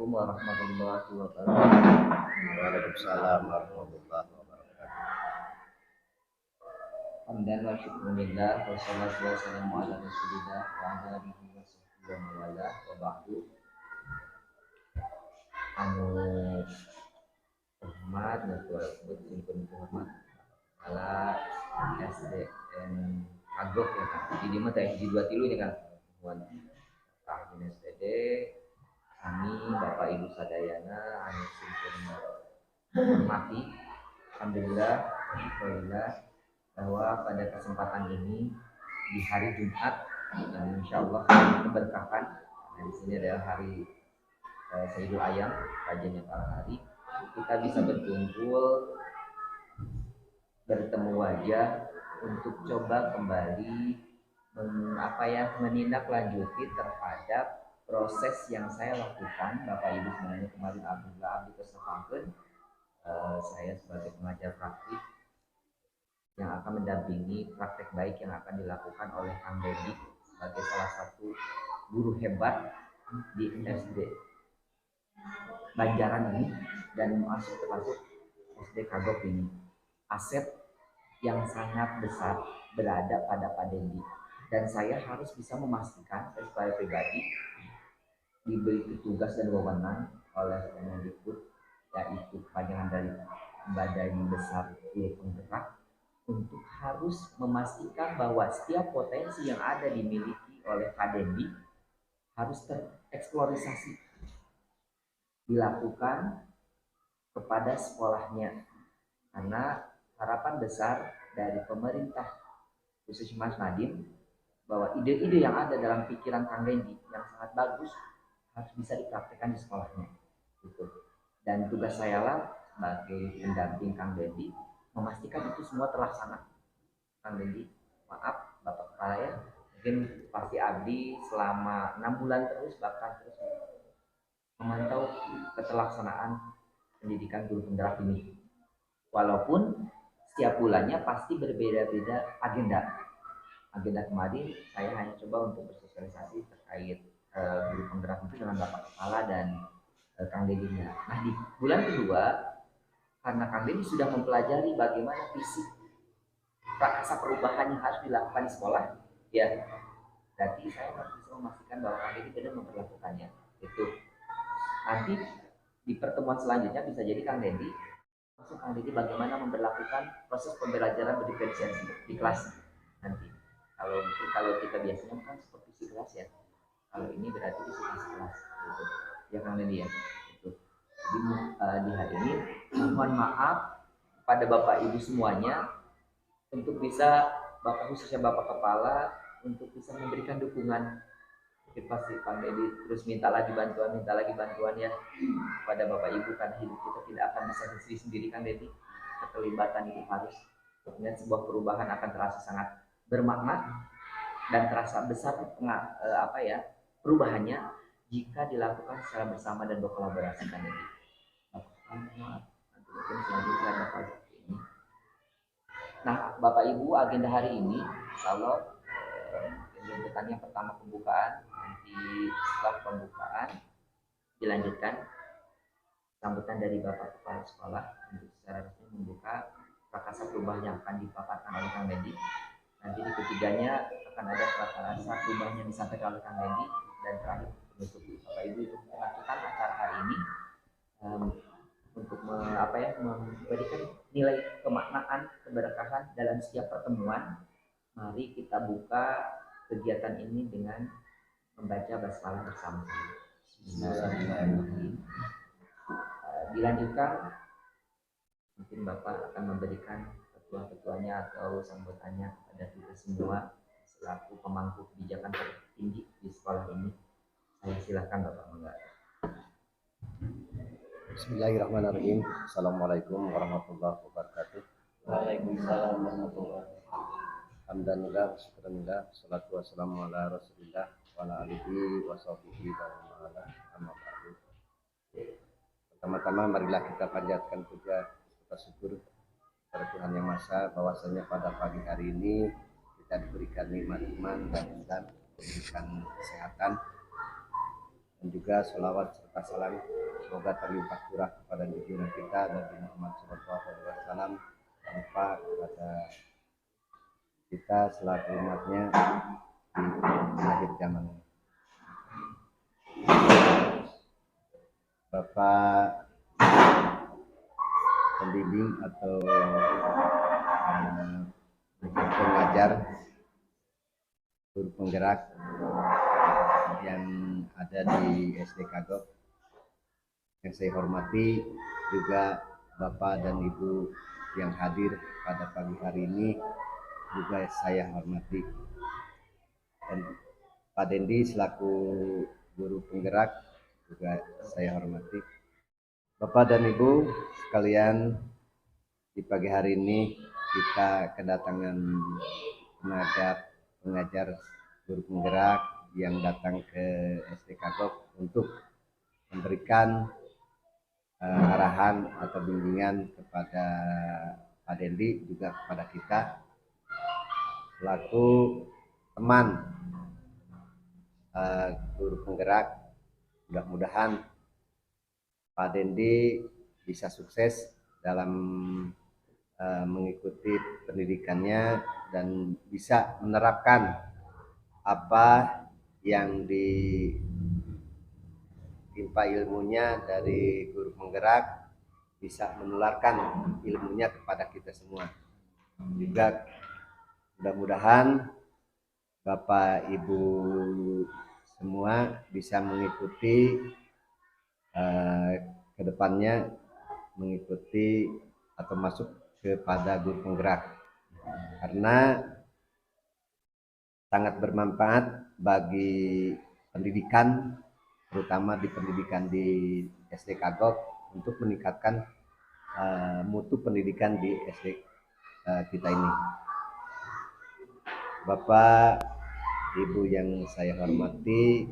Assalamualaikum warahmatullahi wabarakatuh. Waalaikumsalam warahmatullahi wabarakatuh. Hamdan wa syukurillah wa salatu wa salamu ala rasulillah wa ala alihi wa sahbihi wa mawala wa ba'du. Anu hormat dan betul hormat ala SDN Agok ya kan. Jadi mah teh di 2 tilu nya kan. Pak SDD kami Bapak Ibu sadayana anu simpun hormati. Alhamdulillah bahwa pada kesempatan ini di hari Jumat dan insya Allah keberkahan. Nah, di sini adalah hari Sayyidul Ayam, rajanya para hari. Kita bisa berkumpul, bertemu wajah untuk coba kembali menindaklanjuti terhadap proses yang saya lakukan. Bapak Ibu sebenarnya kemarin alhamdulillah abdi kesampaikan saya sebagai pengajar praktik yang akan mendampingi praktek baik yang akan dilakukan oleh Kang Dedi sebagai salah satu guru hebat di SD Banjaran ini dan termasuk SD Kagok ini. Aset yang sangat besar berada pada Pak Dedi dan saya harus bisa memastikan saya sebagai pribadi diberi tugas dan wewenang oleh Kemendikbud yaitu kepanjangan dari Badan Besar Guru Penggerak untuk harus memastikan bahwa setiap potensi yang ada dimiliki oleh Pak Dedi harus tereksplorasi dilakukan kepada sekolahnya, karena harapan besar dari pemerintah khususnya Mas Nadiem bahwa ide-ide yang ada dalam pikiran Kang Dedi yang sangat bagus harus bisa dipraktikkan di sekolahnya gitu. Dan tugas saya lah sebagai pendamping Kang Dedi memastikan itu semua terlaksana. Kang Dedi, maaf Bapak Kepala ya, mungkin pasti abdi selama 6 bulan terus bahkan terus memantau keterlaksanaan pendidikan guru penggerak ini. Walaupun setiap bulannya pasti berbeda-beda agenda. Agenda kemarin saya hanya coba untuk bersosialisasi terkait guru penggerak itu dengan Bapak Kepala dan Kang Dedinya. Nah di bulan kedua karena Kang Dedi sudah mempelajari bagaimana visi prakasa perubahan yang harus dilakukan di sekolah, ya berarti saya harus bisa memastikan bahwa Kang Dedi benar memperlakukannya. Itu nanti di pertemuan selanjutnya bisa jadi Kang Dedi maksud Kang Dedi bagaimana memperlakukan proses pembelajaran berdiferensiasi di kelas nanti. Kalau kita biasanya kan supervisi kelas ya, kalau ini berarti diskusi kelas gitu. Ya Kang Dedi ya gitu. Jadi di hari ini mohon maaf pada Bapak Ibu semuanya untuk bisa Bapak khususnya Bapak Kepala untuk bisa memberikan dukungan. Mungkin pasti Kang Dedi terus minta lagi bantuan ya kepada Bapak Ibu karena hidup kita tidak akan bisa sendiri Kang Dedi. Keterlibatan itu harus, kemudian sebuah perubahan akan terasa sangat bermakna dan terasa besar perubahannya jika dilakukan secara bersama dan berkolaborasi Kang Dedi. Mungkin selanjutnya Bapak ini. Nah Bapak Ibu agenda hari ini insya Allah yang pertama pembukaan, nanti setelah pembukaan dilanjutkan sambutan dari Bapak Kepala Sekolah untuk secara resmi membuka prakasa perubahan yang akan dipaparkan oleh Kang Dedi. Nanti di ketiganya akan ada prakasa perubahan yang disampaikan oleh Kang Dedi dan terakhir penutup Bapak Ibu untuk melanjutkan acara hari ini untuk memberikan nilai kemaknaan keberkahan dalam setiap pertemuan. Mari kita buka kegiatan ini dengan membaca basmalah bersama. Bismillahirrahmanirrahim. Dilanjutkan mungkin Bapak akan memberikan ketua-ketuanya atau sambutannya kepada kita semua selaku pemangku kebijakan tertinggi di sekolah ini. Saya silakan Bapak Mangga. Bismillahirrahmanirrahim. Assalamualaikum warahmatullahi wabarakatuh. Waalaikumsalam warahmatullahi wabarakatuh. Alhamdulillah, syukurillah, salatu wassalamu ala rasulillah wa ala alihi wa sahbihi wa ala amma ba'du. Pertama-tama marilah kita panjatkan puja serta syukur kepada Tuhan Yang Maha Esa bahwasanya pada pagi hari ini kita diberikan nikmat iman dan diberikan kesehatan dan juga sholawat serta salam semoga terlimpah curah kepada junjungan kita Nabi Muhammad SAW, tanpa kepada kita selaku umatnya di akhir zaman. Bapak pembimbing atau pengajar, guru penggerak yang ada di SD Kagok yang saya hormati, juga Bapak dan Ibu yang hadir pada pagi hari ini juga saya hormati, dan Pak Dendi selaku guru penggerak juga saya hormati. Bapak dan Ibu sekalian, di pagi hari ini kita kedatangan tenaga pengajar guru penggerak yang datang ke SD Kagok untuk memberikan arahan atau bimbingan kepada Pak Dendi, juga kepada kita selaku teman guru penggerak. Mudah-mudahan Pak Dendi bisa sukses dalam mengikuti pendidikannya dan bisa menerapkan apa yang ditimpa ilmunya dari guru penggerak, bisa menularkan ilmunya kepada kita semua. Juga mudah-mudahan Bapak Ibu semua bisa mengikuti ke depannya, mengikuti atau masuk kepada guru penggerak, karena sangat bermanfaat bagi pendidikan, terutama di pendidikan di SD Kagok, untuk meningkatkan mutu pendidikan di SD kita ini. Bapak Ibu yang saya hormati,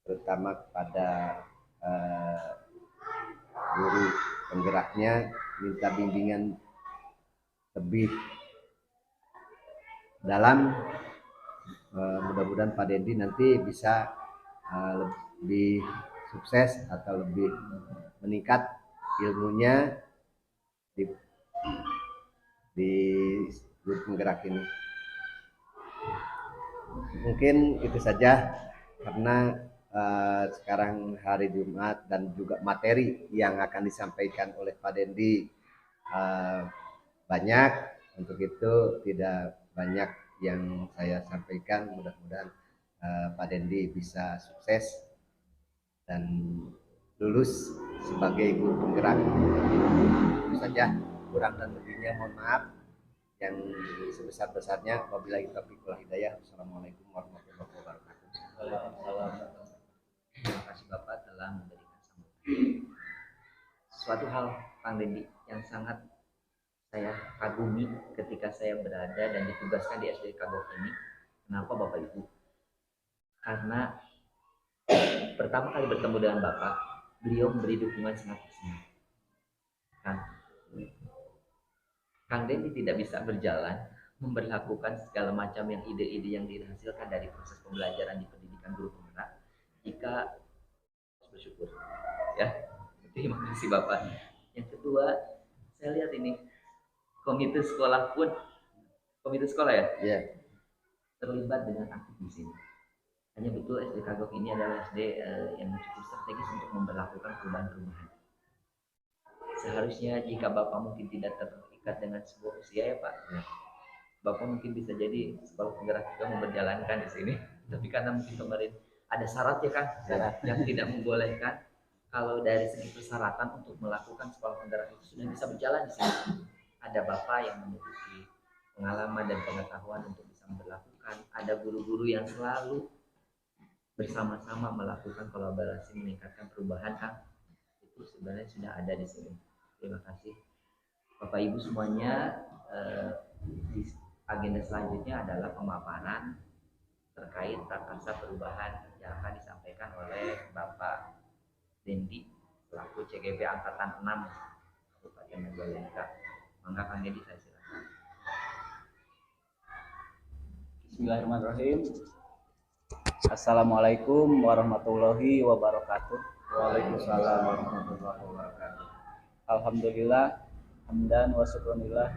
terutama kepada guru penggeraknya, minta bimbingan lebih dalam. Mudah-mudahan Pak Dendi nanti bisa lebih sukses atau lebih meningkat ilmunya di guru penggerak ini. Mungkin itu saja, karena sekarang hari Jumat dan juga materi yang akan disampaikan oleh Pak Dendi banyak, untuk itu tidak banyak yang saya sampaikan. Mudah-mudahan Pak Dendi bisa sukses dan lulus sebagai guru penggerak. Itu saja, kurang dan lebihnya mohon maaf. Yang sebesar-besarnya, wabillahi taufiq wal hidayah. Wassalamualaikum warahmatullahi wabarakatuh. Waalaikumsalam. Terima kasih Bapak telah memberikan sambutan. Suatu hal Kang Dendi yang sangat saya kagumi ketika saya berada dan ditugaskan di SD Kagok ini. Kenapa Bapak Ibu? Karena pertama kali bertemu dengan Bapak, beliau memberi dukungan sangat maksimal. Kang Dendi tidak bisa berjalan memberlakukan segala macam yang ide-ide yang dihasilkan dari proses pembelajaran di pendidikan guru penggerak jika bersyukur. Ya, terima kasih Bapak. Yang kedua, saya lihat ini komite sekolah pun, komite sekolah ya, terlibat dengan aktif di sini. Hanya betul SD Kagok ini adalah SD yang cukup strategis untuk memberlakukan perubahan-perubahan. Seharusnya jika Bapak mungkin tidak terikat dengan sebuah usia ya Pak, Bapak mungkin bisa jadi sekolah penggerak juga memperjalankan di sini. Tapi karena mungkin kemarin ada syarat ya kan, syarat yang tidak membolehkan. Kalau dari segi persyaratan untuk melakukan sekolah penggerak itu sudah bisa berjalan di sini, ada Bapak yang memiliki pengalaman dan pengetahuan untuk bisa memperlakukan. Ada guru-guru yang selalu bersama-sama melakukan kolaborasi meningkatkan perubahan kan, itu sebenarnya sudah ada di sini. Terima kasih Bapak Ibu semuanya. Di agenda selanjutnya adalah pemaparan terkait prakarsa perubahan yang akan disampaikan oleh Bapak Dendi selaku CGP Angkatan 6 Kabupaten Majalengka. Mangga Kang Dendi, saya silakan. Bismillahirrahmanirrahim. Assalamualaikum warahmatullahi wabarakatuh. Waalaikumsalam warahmatullahi wabarakatuh. Alhamdulillah, hamdan wa syukronillah.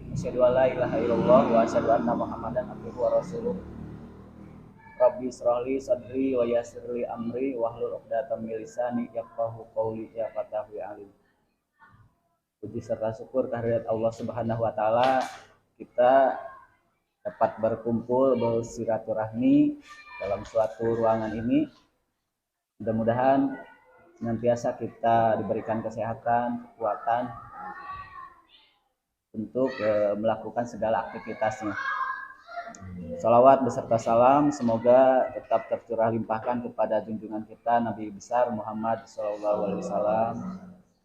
Asyhadu an la ilaha illallah wa asyhadu anna Muhammadan abduhu wa rasuluh. Rabbi israhli sadri wa yassirli amri wahlul 'uqdatam min lisani yafqahu qawli ya fatahu ya alim. Puji serta syukur kehadirat Allah Subhanahu wa taala, kita dapat berkumpul bersilaturahmi dalam suatu ruangan ini. Mudah-mudahan senantiasa kita diberikan kesehatan, kekuatan untuk melakukan segala aktivitasnya. Salawat beserta salam semoga tetap tercurah limpahkan kepada junjungan kita Nabi besar Muhammad SAW,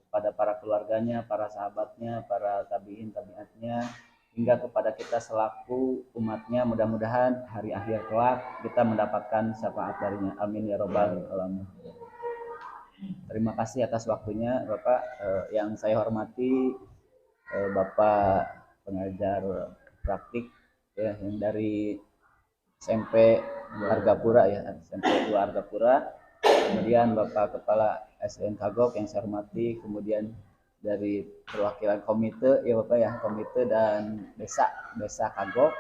kepada para keluarganya, para sahabatnya, para tabi'in tabi'atnya, hingga kepada kita selaku umatnya. Mudah-mudahan hari akhir kelak kita mendapatkan syafaat darinya. Amin ya robbal alamin. Terima kasih atas waktunya Bapak. Yang saya hormati Bapak pengajar praktik ya, yang dari SMP Argapura ya, SMP 2 Argapura. Kemudian Bapak Kepala SDN Kagok yang saya hormati, kemudian dari perwakilan komite ya Bapak ya, komite dan desa Kagok.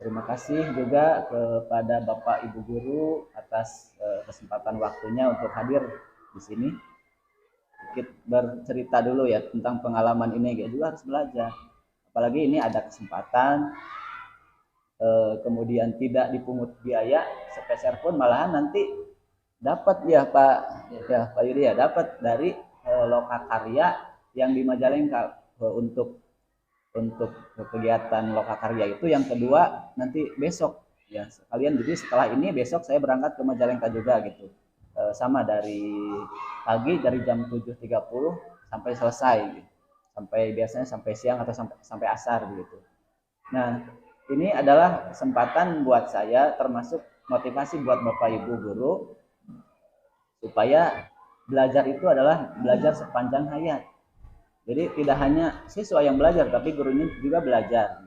Terima kasih juga kepada Bapak Ibu guru atas kesempatan waktunya untuk hadir di sini. Kita bercerita dulu ya tentang pengalaman ini, ya juga harus belajar. Apalagi ini ada kesempatan, kemudian tidak dipungut biaya sepeser pun, malahan nanti dapat ya Pak Yudi ya, dapat dari lokakarya yang di Majalengka untuk kegiatan lokakarya itu. Yang kedua nanti besok ya sekalian, jadi setelah ini besok saya berangkat ke Majalengka juga gitu, sama dari pagi dari jam 7.30 sampai selesai gitu. Sampai biasanya sampai siang atau sampai asar gitu. Nah, ini adalah kesempatan buat saya, termasuk motivasi buat Bapak Ibu guru, supaya belajar itu adalah belajar sepanjang hayat. Jadi tidak hanya siswa yang belajar, tapi gurunya juga belajar.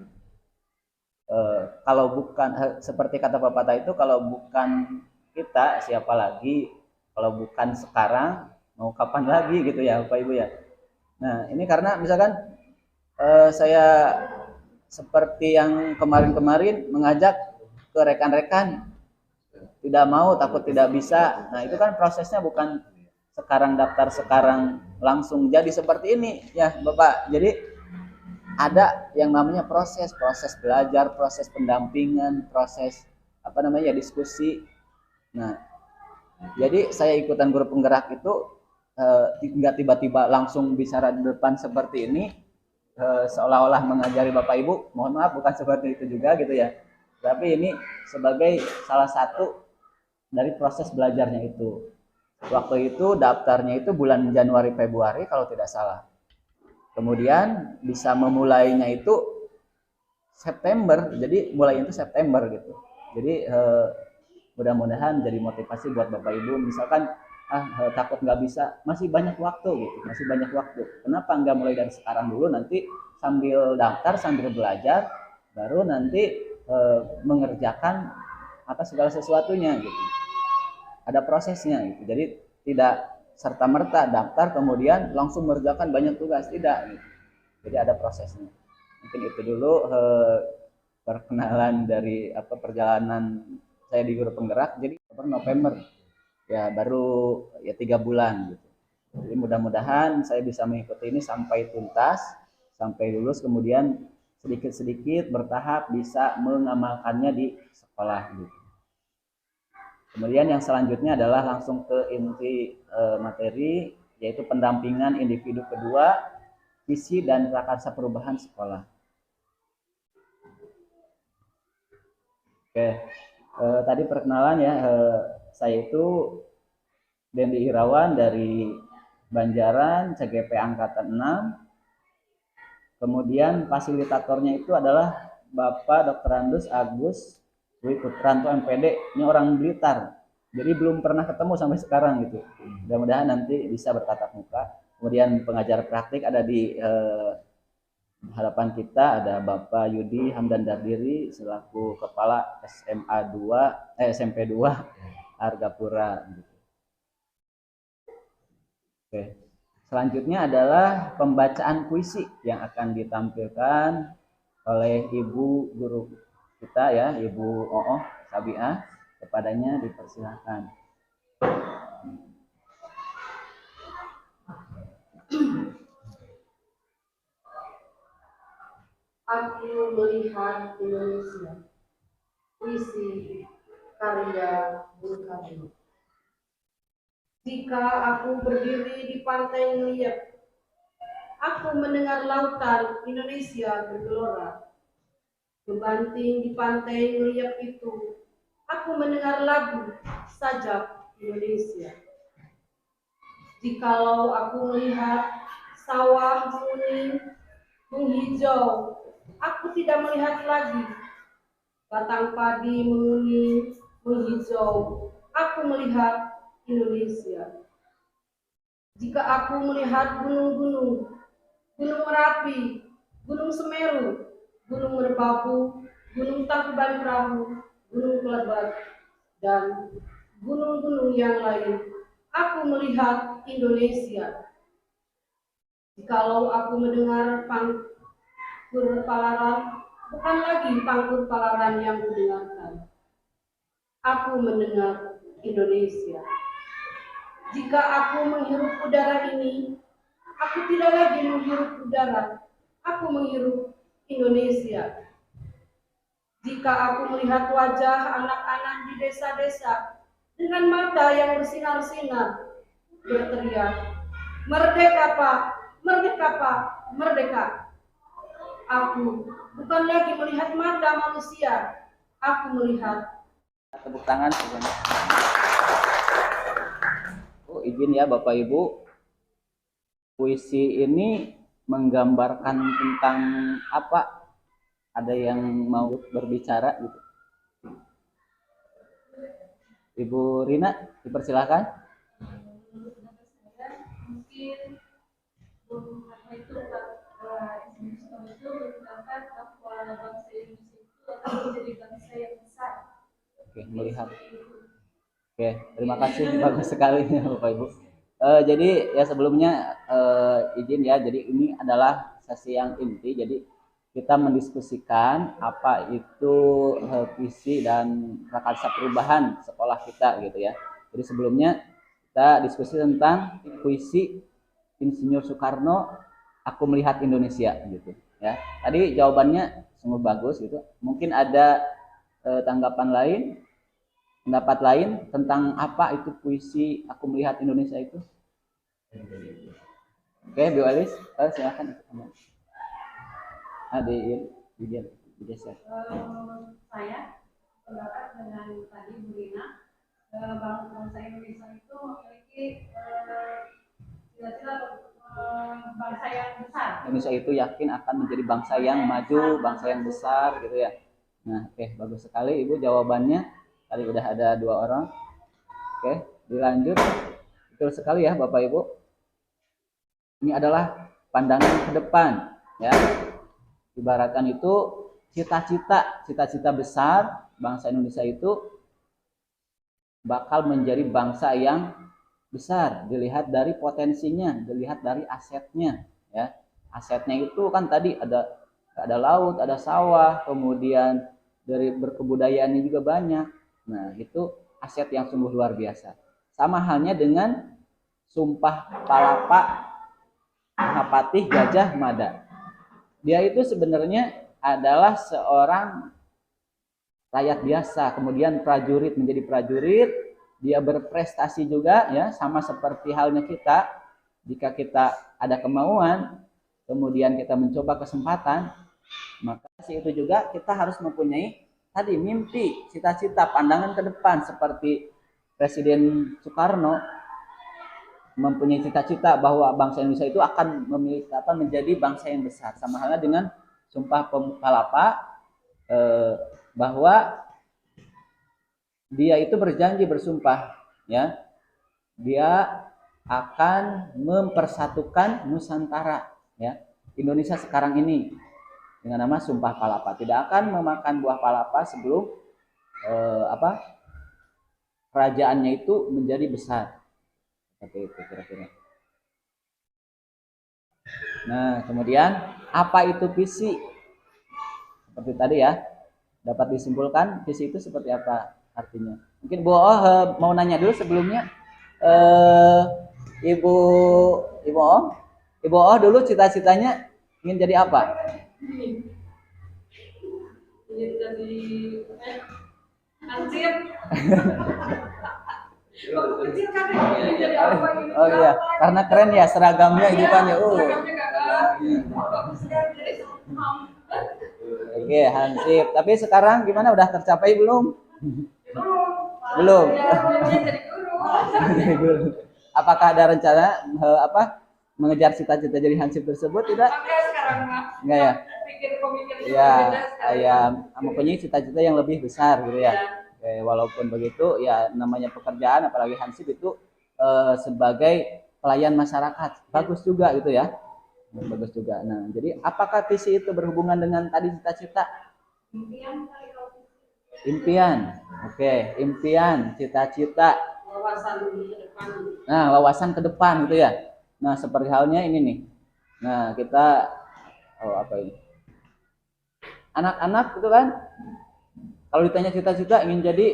Kalau bukan seperti kata Pak Pata itu, kalau bukan kita siapa lagi? Kalau bukan sekarang, mau kapan lagi gitu ya Bapak Ibu ya. Nah ini karena misalkan saya seperti yang kemarin-kemarin mengajak ke rekan-rekan, tidak mau, takut tidak bisa. Nah itu kan prosesnya bukan sekarang daftar sekarang langsung jadi seperti ini ya Bapak. Jadi ada yang namanya proses belajar, proses pendampingan, proses diskusi. Nah jadi saya ikutan guru penggerak itu nggak tiba-tiba langsung bicara di depan seperti ini, seolah-olah mengajari Bapak Ibu. Mohon maaf, bukan seperti itu juga gitu ya, tapi ini sebagai salah satu dari proses belajarnya itu. Waktu itu daftarnya itu bulan Januari Februari kalau tidak salah, kemudian bisa memulainya itu September, jadi mulai itu September gitu. Jadi mudah-mudahan jadi motivasi buat Bapak Ibu, misalkan takut nggak bisa, masih banyak waktu gitu, masih banyak waktu. Kenapa nggak mulai dari sekarang dulu, nanti sambil daftar sambil belajar, baru nanti mengerjakan segala sesuatunya gitu. Ada prosesnya gitu. Jadi tidak serta merta daftar kemudian langsung mengerjakan banyak tugas, tidak gitu. Jadi ada prosesnya. Mungkin itu dulu perkenalan dari perjalanan saya di guru penggerak. Jadi November ya, baru ya 3 bulan gitu. Jadi mudah-mudahan saya bisa mengikuti ini sampai tuntas, sampai lulus, kemudian sedikit-sedikit bertahap bisa mengamalkannya di sekolah gitu. Kemudian yang selanjutnya adalah langsung ke inti materi, yaitu pendampingan individu kedua, visi dan prakarsa perubahan sekolah. Oke, tadi perkenalan ya, saya itu Dendi Irawan dari Banjaran, CGP Angkatan 6. Kemudian fasilitatornya itu adalah Bapak Dr. Andus Agus Dwi Putranto MPD, ini orang Blitar, jadi belum pernah ketemu sampai sekarang gitu. Mudah-mudahan nanti bisa bertatap muka. Kemudian pengajar praktik ada di hadapan kita ada Bapak Yudi Hamdan Dardiri selaku Kepala SMP 2 Argapura. Oke. Selanjutnya adalah pembacaan puisi yang akan ditampilkan oleh Ibu Guru kita ya, Ibu Oo Sabiah. Kepadanya dipersilahkan. Aku melihat Indonesia. Puisi karya Bung Karno. Jika aku berdiri di pantai ngeliat, aku mendengar lautan Indonesia bergelora. Membanting di pantai ngeliat itu, aku mendengar lagu sajak Indonesia. Jikalau aku melihat sawah menguning, menghijau, aku tidak melihat lagi batang padi menguning, menghijau, aku melihat Indonesia. Jika aku melihat gunung-gunung, Gunung Merapi, Gunung Semeru, Gunung Merbabu, Gunung Tangkuban Perahu, Gunung Kelebat, dan gunung-gunung yang lain, aku melihat Indonesia. Jikalau aku mendengar pangkur palaran, bukan lagi pangkur palaran yang kudengarkan. Aku mendengar Indonesia. Jika aku menghirup udara ini, aku tidak lagi menghirup udara. Aku menghirup Indonesia. Jika aku melihat wajah anak-anak di desa-desa dengan mata yang bersinar-sinar, berteriak, "Merdeka, Pak! Merdeka, Pak! Merdeka!" Aku bukan lagi melihat mata manusia, aku melihat. Tepuk tangan sebenarnya. Oh, izin ya Bapak Ibu. Puisi ini menggambarkan tentang apa? Ada yang mau berbicara gitu? Ibu Rina, dipersilakan. Mungkin Bung Karno itu mengatakan bahwa bangsa Indonesia itu akan menjadi bangsa yang besar. Oke, melihat. Oke, terima kasih, bagus sekali Bapak Ibu. Jadi ya sebelumnya izin ya, jadi ini adalah sesi yang inti. Jadi kita mendiskusikan apa itu visi dan prakarsa perubahan sekolah kita gitu ya. Jadi sebelumnya kita diskusi tentang puisi Insinyur Soekarno, Aku Melihat Indonesia gitu ya. Tadi jawabannya sungguh bagus gitu. Mungkin ada tanggapan lain, pendapat lain tentang apa itu puisi Aku Melihat Indonesia itu? Oke, Bu Alis, silakan. Digeser. Saya pendapat dengan tadi Bu Rina, bangsa Indonesia itu memiliki cita-cita bangsa yang besar. Indonesia itu yakin akan menjadi bangsa yang maju, bangsa yang besar gitu ya. Nah, oke, bagus sekali Ibu jawabannya. Tadi udah ada 2 orang. Oke, dilanjut. Betul sekali ya Bapak Ibu. Ini adalah pandangan ke depan ya. Ibaratkan itu cita-cita besar bangsa Indonesia itu bakal menjadi bangsa yang besar, dilihat dari potensinya, dilihat dari asetnya ya. Asetnya itu kan tadi ada laut, ada sawah, kemudian dari berkebudayaannya juga banyak. Nah, itu aset yang sungguh luar biasa. Sama halnya dengan Sumpah Palapa Mahapatih Gajah Mada. Dia itu sebenarnya adalah seorang rakyat biasa, kemudian prajurit menjadi prajurit, dia berprestasi juga ya, sama seperti halnya kita. Jika kita ada kemauan, kemudian kita mencoba kesempatan, maka itu juga kita harus mempunyai tadi mimpi, cita-cita, pandangan ke depan seperti Presiden Soekarno mempunyai cita-cita bahwa bangsa Indonesia itu akan menjadi bangsa yang besar. Sama halnya dengan Sumpah Palapa, bahwa dia itu berjanji, bersumpah ya, dia akan mempersatukan Nusantara ya. Indonesia sekarang ini dengan nama Sumpah Palapa. Tidak akan memakan buah palapa sebelum kerajaannya itu menjadi besar. Seperti itu kira-kira. Nah, kemudian apa itu visi? Seperti tadi ya, dapat disimpulkan visi itu seperti apa artinya. Mungkin Bu mau nanya dulu sebelumnya. Ibu dulu cita-citanya ingin jadi apa? Ingin jadi hansip. Kecil kan ingin jadi apa gitu. Oh iya, karena keren ya seragamnya itu kan ya. Seragamnya kakak. Bagusnya jadi Oke, hansip. Tapi sekarang gimana? Udah tercapai belum? Belum. jadi guru. Apakah ada rencana mengejar cita-cita jadi hansip tersebut? Tidak? Makanya sekarang mah Enggak ya? pikir-pikirnya Ya, beda sekarang. ya mempunyai cita-cita yang lebih besar gitu ya. Ya. Oke, walaupun begitu ya namanya pekerjaan apalagi hansip itu sebagai pelayan masyarakat. Bagus juga gitu ya. Bagus juga. Nah, jadi apakah visi itu berhubungan dengan tadi cita-cita? Impian kali kalau Impian. Oke, impian, cita-cita. wawasan ke depan. Nah, wawasan ke depan gitu ya. Nah, seperti halnya ini nih. Nah, kita apa ini? Anak-anak gitu kan. Kalau ditanya cita-cita ingin jadi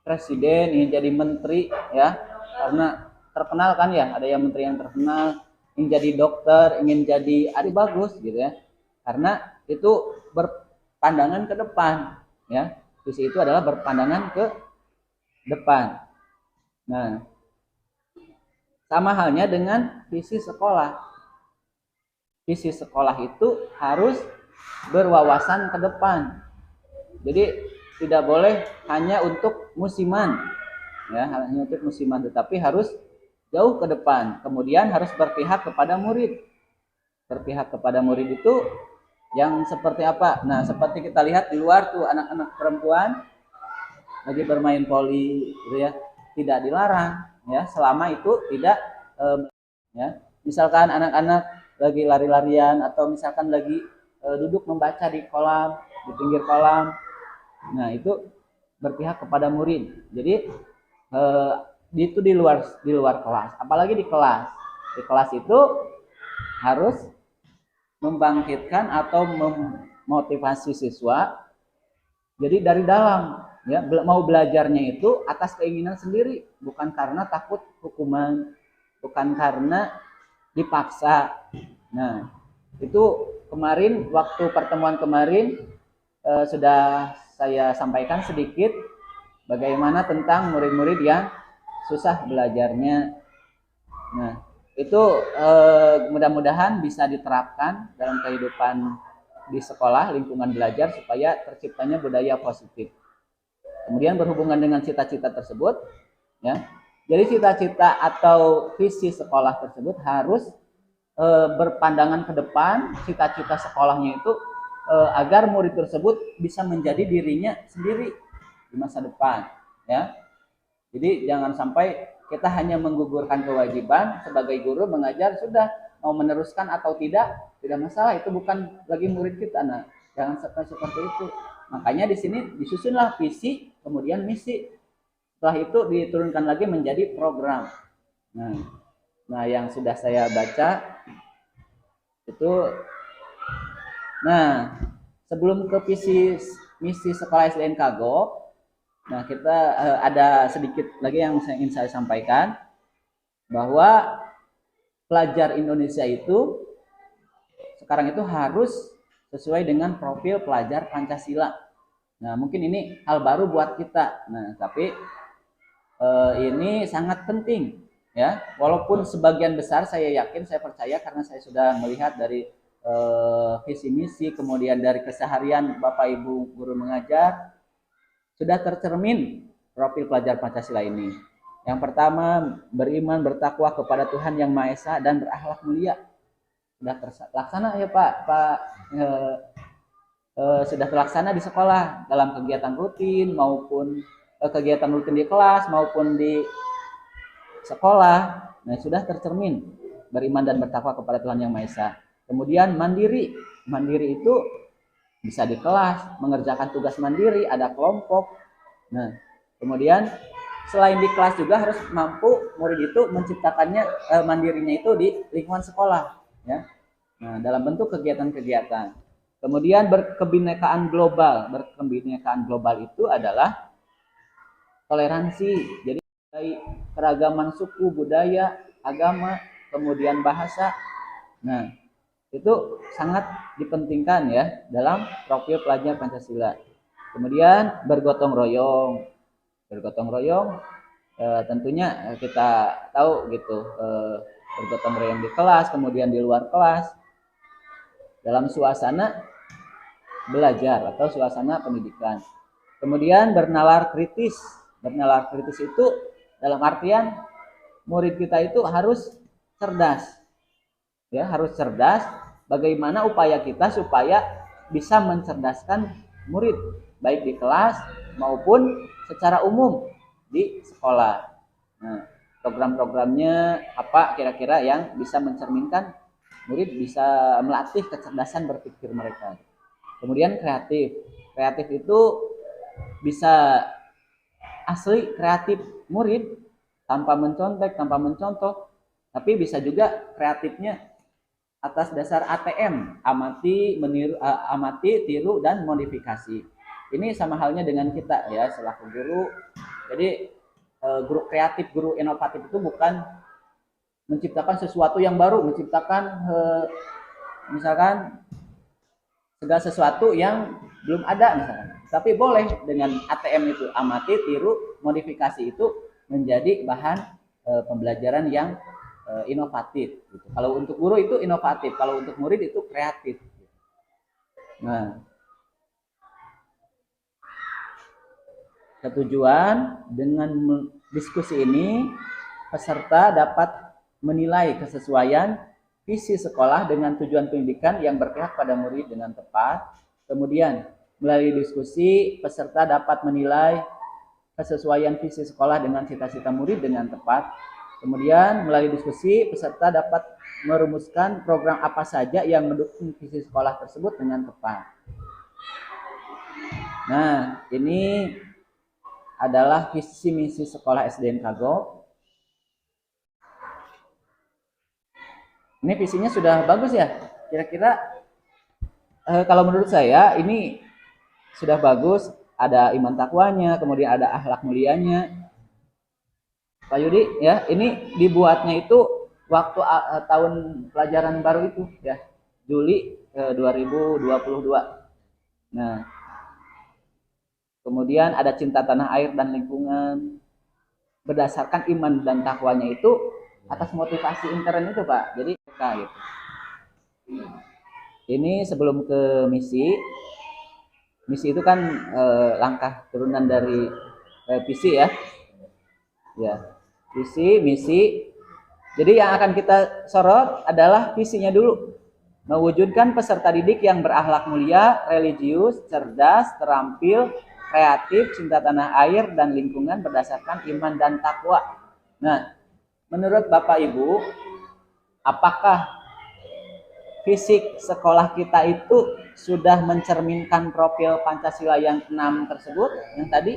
presiden, ingin jadi menteri ya. Karena terkenal kan ya, ada yang menteri yang terkenal, ingin jadi dokter, ingin jadi bagus gitu ya. Karena itu berpandangan ke depan ya. Visi itu adalah berpandangan ke depan. Nah, sama halnya dengan visi sekolah. Visi sekolah itu harus berwawasan ke depan. Jadi tidak boleh hanya untuk musiman, ya, hanya untuk musiman, tetapi harus jauh ke depan. Kemudian harus berpihak kepada murid. Berpihak kepada murid itu yang seperti apa? Nah, seperti kita lihat di luar tuh anak-anak perempuan lagi bermain voli, gitu ya, tidak dilarang, ya, selama itu tidak, ya, misalkan anak-anak lagi lari-larian atau misalkan lagi duduk membaca di kolam, di pinggir kolam, nah itu berpihak kepada murid. Jadi itu di luar kelas, apalagi di kelas itu harus membangkitkan atau memotivasi siswa. Jadi dari dalam, ya, mau belajarnya itu atas keinginan sendiri, bukan karena takut hukuman, bukan karena dipaksa. Nah, itu kemarin waktu pertemuan kemarin sudah saya sampaikan sedikit bagaimana tentang murid-murid yang susah belajarnya. Nah, itu mudah-mudahan bisa diterapkan dalam kehidupan di sekolah, lingkungan belajar supaya terciptanya budaya positif. Kemudian berhubungan dengan cita-cita tersebut, ya. Jadi cita-cita atau visi sekolah tersebut harus berpandangan ke depan, cita-cita sekolahnya itu agar murid tersebut bisa menjadi dirinya sendiri di masa depan, ya. Jadi jangan sampai kita hanya menggugurkan kewajiban sebagai guru mengajar, sudah mau meneruskan atau tidak masalah, itu bukan lagi murid kita. Nah, jangan seperti itu. Makanya di sini disusunlah visi, kemudian misi. Setelah itu diturunkan lagi menjadi program. Nah, yang sudah saya baca itu. Nah, sebelum ke visi misi sekolah SDN Kago, nah kita ada sedikit lagi yang ingin saya sampaikan, bahwa pelajar Indonesia itu sekarang itu harus sesuai dengan profil pelajar Pancasila. Nah, mungkin ini hal baru buat kita. Nah, tapi ini sangat penting, ya. Walaupun sebagian besar saya yakin, saya percaya karena saya sudah melihat dari visi misi, kemudian dari keseharian Bapak Ibu guru mengajar, sudah tercermin profil pelajar Pancasila ini. Yang pertama, beriman bertakwa kepada Tuhan Yang Maha Esa dan berakhlak mulia. Sudah terlaksana ya Pak sudah terlaksana di sekolah dalam kegiatan rutin maupun kegiatan rutin di kelas maupun di sekolah. Nah, sudah tercermin beriman dan bertakwa kepada Tuhan Yang Maha Esa. Kemudian mandiri. Mandiri itu bisa di kelas, mengerjakan tugas mandiri, ada kelompok. Nah, kemudian selain di kelas juga harus mampu murid itu menciptakannya mandirinya itu di lingkungan sekolah, ya. Nah, dalam bentuk kegiatan-kegiatan. Kemudian berkebinekaan global. Berkebinekaan global itu adalah toleransi. Jadi keragaman suku, budaya, agama, kemudian bahasa. Nah, itu sangat dipentingkan ya dalam profil pelajar Pancasila. Kemudian bergotong royong. Bergotong royong tentunya kita tahu gitu, bergotong royong di kelas, kemudian di luar kelas dalam suasana belajar atau suasana pendidikan. Kemudian bernalar kritis. Bernalar kritis itu dalam artian murid kita itu harus cerdas. Ya, harus cerdas. Bagaimana upaya kita supaya bisa mencerdaskan murid baik di kelas maupun secara umum di sekolah. Nah, program-programnya apa kira-kira yang bisa mencerminkan murid bisa melatih kecerdasan berpikir mereka. Kemudian kreatif. Kreatif itu bisa asli kreatif murid tanpa mencontek, tanpa mencontoh, tapi bisa juga kreatifnya atas dasar ATM, amati, meniru, amati, tiru, dan modifikasi. Ini sama halnya dengan kita ya selaku guru. Jadi guru kreatif, guru inovatif itu bukan menciptakan sesuatu yang baru, menciptakan misalkan segala sesuatu yang belum ada misalkan. Tapi boleh dengan ATM itu amati, tiru, modifikasi itu menjadi bahan pembelajaran yang inovatif. Gitu. Kalau untuk guru itu inovatif, kalau untuk murid itu kreatif. Nah, ketujuan dengan diskusi ini peserta dapat menilai kesesuaian visi sekolah dengan tujuan pendidikan yang berpihak pada murid dengan tepat. Kemudian melalui diskusi peserta dapat menilai kesesuaian visi sekolah dengan cita-cita murid dengan tepat. Kemudian melalui diskusi peserta dapat merumuskan program apa saja yang mendukung visi sekolah tersebut dengan tepat. Nah, ini adalah visi misi sekolah SDN Kagok. Ini visinya sudah bagus ya. Kira-kira kalau menurut saya ini sudah bagus. Ada iman takwanya, kemudian ada akhlak mulianya. Pak Yudi, ya, ini dibuatnya itu waktu tahun pelajaran baru itu, ya, Juli 2022. Nah, kemudian ada cinta tanah air dan lingkungan berdasarkan iman dan takwanya itu atas motivasi intern itu, Pak. Jadi, gitu. Ini sebelum ke misi. Misi itu kan langkah turunan dari visi ya. Ya. Visi, misi. Jadi yang akan kita sorot adalah visinya dulu. Mewujudkan peserta didik yang berakhlak mulia, religius, cerdas, terampil, kreatif, cinta tanah air dan lingkungan berdasarkan iman dan takwa. Nah, menurut Bapak Ibu, apakah fisik sekolah kita itu sudah mencerminkan profil Pancasila yang 6 tersebut? Yang tadi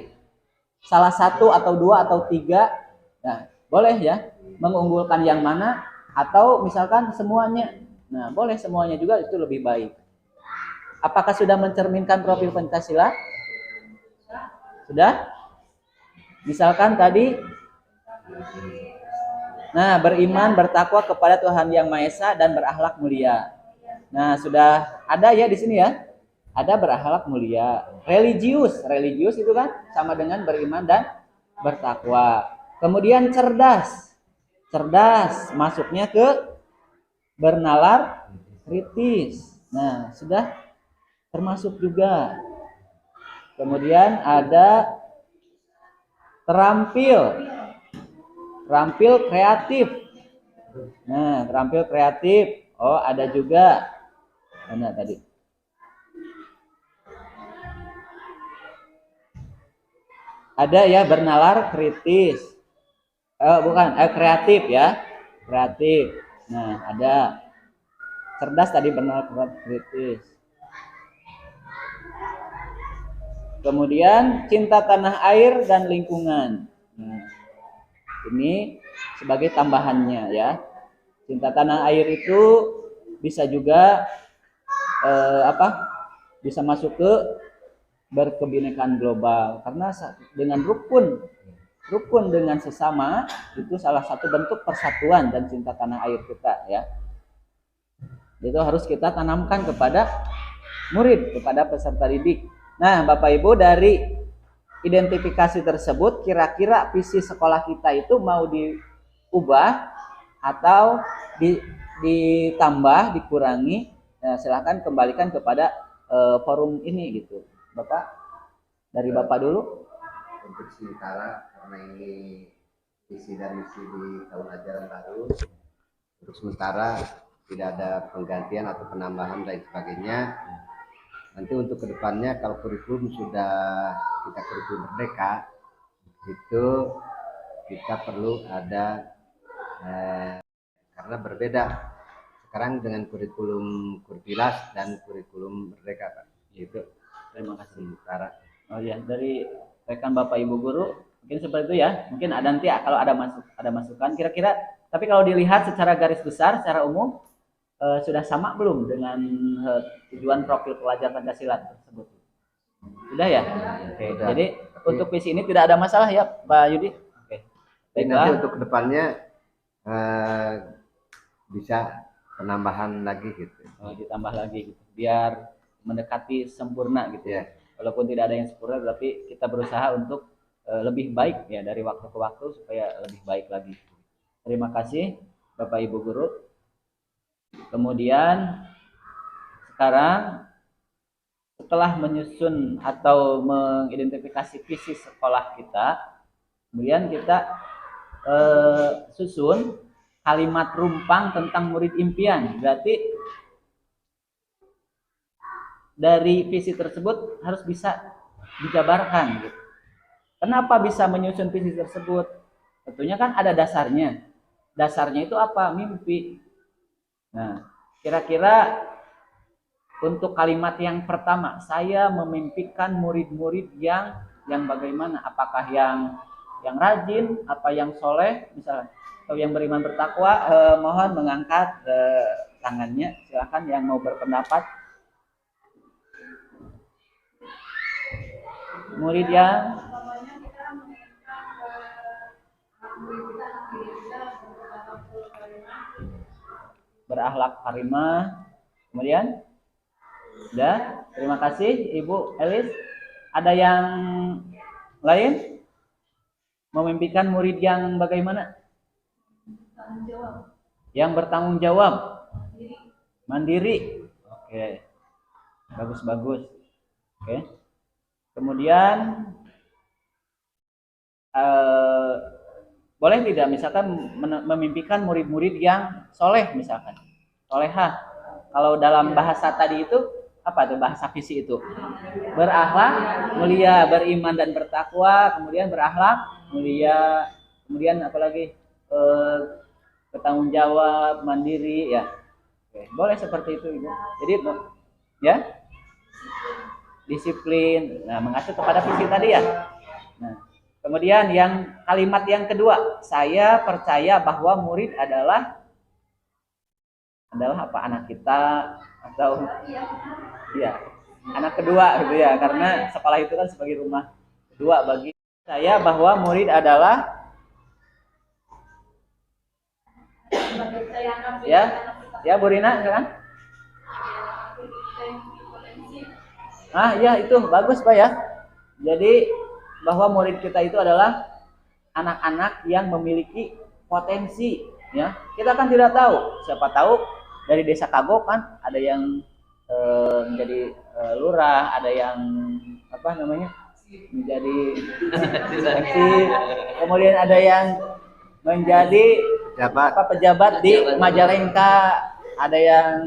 salah satu atau dua atau tiga. Nah, boleh ya mengunggulkan yang mana atau misalkan semuanya. Nah, boleh semuanya juga, itu lebih baik. Apakah sudah mencerminkan profil Pancasila? Sudah? Misalkan tadi, nah, beriman, bertakwa kepada Tuhan Yang Maha Esa dan berakhlak mulia. Nah, sudah ada ya di sini ya. Ada berakhlak mulia. Religius, religius itu kan sama dengan beriman dan bertakwa. Kemudian cerdas. Cerdas masuknya ke bernalar kritis. Nah, sudah termasuk juga. Kemudian ada terampil. Terampil kreatif. Nah, terampil kreatif. Oh, ada juga. Mana tadi? Ada ya bernalar kritis. Bukan, kreatif ya. Kreatif. Nah, ada cerdas tadi, benar kritis. Kemudian cinta tanah air dan lingkungan. Nah, ini sebagai tambahannya ya. Cinta tanah air itu bisa juga bisa masuk ke berkebinekaan global, karena dengan rukun dengan sesama itu salah satu bentuk persatuan dan cinta tanah air kita ya. Itu harus kita tanamkan kepada murid, kepada peserta didik. Nah, Bapak Ibu, dari identifikasi tersebut kira-kira visi sekolah kita itu mau diubah atau ditambah, dikurangi, nah, silahkan kembalikan kepada forum ini gitu. Bapak, dari Bapak dulu. Untuk sementara, karena ini visi dan misi di tahun ajaran baru, untuk sementara tidak ada penggantian atau penambahan dan sebagainya. Nanti untuk kedepannya kalau kurikulum sudah kita kurikulum merdeka, itu kita perlu ada karena berbeda sekarang dengan kurikulum Kurpilas dan kurikulum merdeka, Pak. Gitu. Terima kasih. Sementara. Oh ya, dari rekan Bapak Ibu guru mungkin seperti itu ya. Mungkin ada nanti kalau ada masukan kira-kira. Tapi kalau dilihat secara garis besar, secara umum sudah sama belum dengan tujuan profil pelajar Pancasila tersebut? Sudah ya? Oke. Sudah. Jadi untuk visi ini tidak ada masalah ya, Pak Yudi? Oke. Nanti untuk kedepannya bisa penambahan lagi gitu. Ditambah lagi gitu, biar mendekati sempurna gitu ya. Walaupun tidak ada yang sempurna, tapi kita berusaha untuk lebih baik ya dari waktu ke waktu supaya lebih baik lagi. Terima kasih Bapak Ibu guru. Kemudian sekarang setelah menyusun atau mengidentifikasi visi sekolah kita, kemudian kita susun kalimat rumpang tentang murid impian. Berarti dari visi tersebut harus bisa dijabarkan gitu. Kenapa bisa menyusun visi tersebut? Tentunya kan ada dasarnya. Dasarnya itu apa? Mimpi. Nah, kira-kira untuk kalimat yang pertama, saya memimpikan murid-murid yang bagaimana? Apakah yang rajin, apa yang soleh, misalnya, atau yang beriman bertakwa? Mohon mengangkat tangannya. Silakan yang mau berpendapat. Murid yang berakhlak karimah. Kemudian sudah, terima kasih Ibu Elis. Ada yang lain? Memimpikan murid yang bagaimana? Yang bertanggung jawab, mandiri. Oke, bagus. Oke. Kemudian boleh tidak misalkan memimpikan murid-murid yang soleh, misalkan solehah. Kalau dalam bahasa tadi itu apa tuh bahasa visi itu? Berakhlak mulia, beriman dan bertakwa, kemudian berakhlak mulia, kemudian apalagi bertanggung jawab, mandiri ya. Oke, boleh seperti itu Ibu. Jadi ya, disiplin. Nah, mengacu kepada visi tadi ya. Nah, kemudian yang kalimat yang kedua, saya percaya bahwa murid adalah apa? Anak kita, atau ya anak kedua gitu ya, karena sekolah itu kan sebagai rumah kedua bagi saya, bahwa murid adalah ya Bu Rina kan? Ya itu bagus Pak ya. Jadi bahwa murid kita itu adalah anak-anak yang memiliki potensi ya. Kita kan tidak tahu, siapa tahu dari desa Kago kan ada yang menjadi lurah, ada yang apa namanya menjadi MC, kemudian ada yang menjadi pejabat di Majalengka, ada yang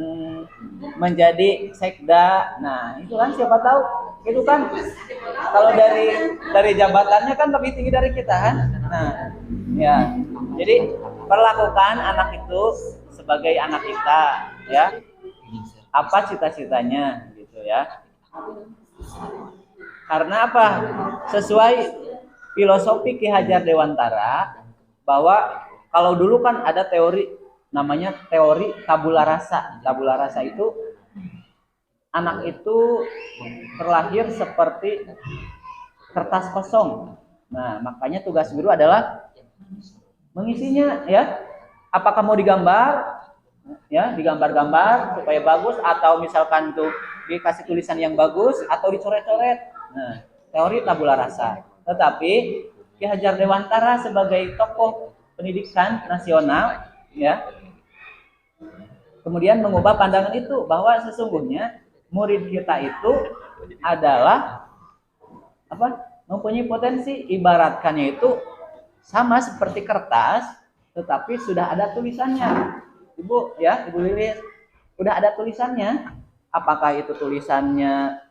menjadi sekda. Nah itu kan siapa tahu, itu kan kalau dari jabatannya kan lebih tinggi dari kita kan. Nah ya, jadi perlakukan anak itu sebagai anak kita ya. apa cita-citanya gitu ya. Karena apa? Sesuai filosofi Ki Hajar Dewantara, bahwa kalau dulu kan ada teori namanya teori tabula rasa. Tabula rasa itu anak itu terlahir seperti kertas kosong. Nah, makanya tugas guru adalah mengisinya ya. Apakah mau digambar? Ya, digambar-gambar supaya bagus, atau misalkan tuh dikasih tulisan yang bagus atau dicoret-coret. Nah, teori tabula rasa. Tetapi Ki Hajar Dewantara sebagai tokoh pendidikan nasional ya, kemudian mengubah pandangan itu, bahwa sesungguhnya murid kita itu adalah mempunyai potensi, ibaratkannya itu sama seperti kertas tetapi sudah ada tulisannya. Ibu ya, Ibu Lilis, udah ada tulisannya. Apakah itu tulisannya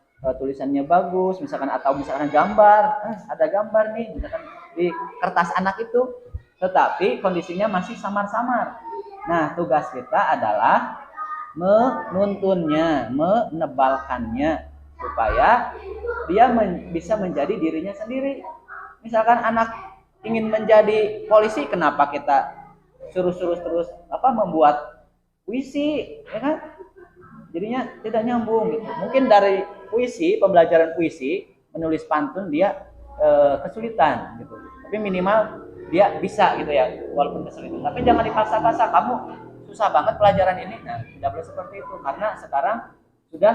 bagus misalkan, atau misalkan gambar, ada gambar nih misalkan di kertas anak itu, tetapi kondisinya masih samar-samar. Nah, tugas kita adalah menuntunnya, menebalkannya supaya dia bisa menjadi dirinya sendiri. Misalkan anak ingin menjadi polisi, kenapa kita suruh terus membuat puisi, ya kan? Jadinya tidak nyambung gitu. Mungkin dari puisi, pembelajaran puisi, menulis pantun dia kesulitan gitu. Tapi minimal dia bisa gitu ya, walaupun kesulitan. Tapi jangan dipaksa-paksa, kamu susah banget pelajaran ini. Nah, tidak boleh seperti itu, karena sekarang sudah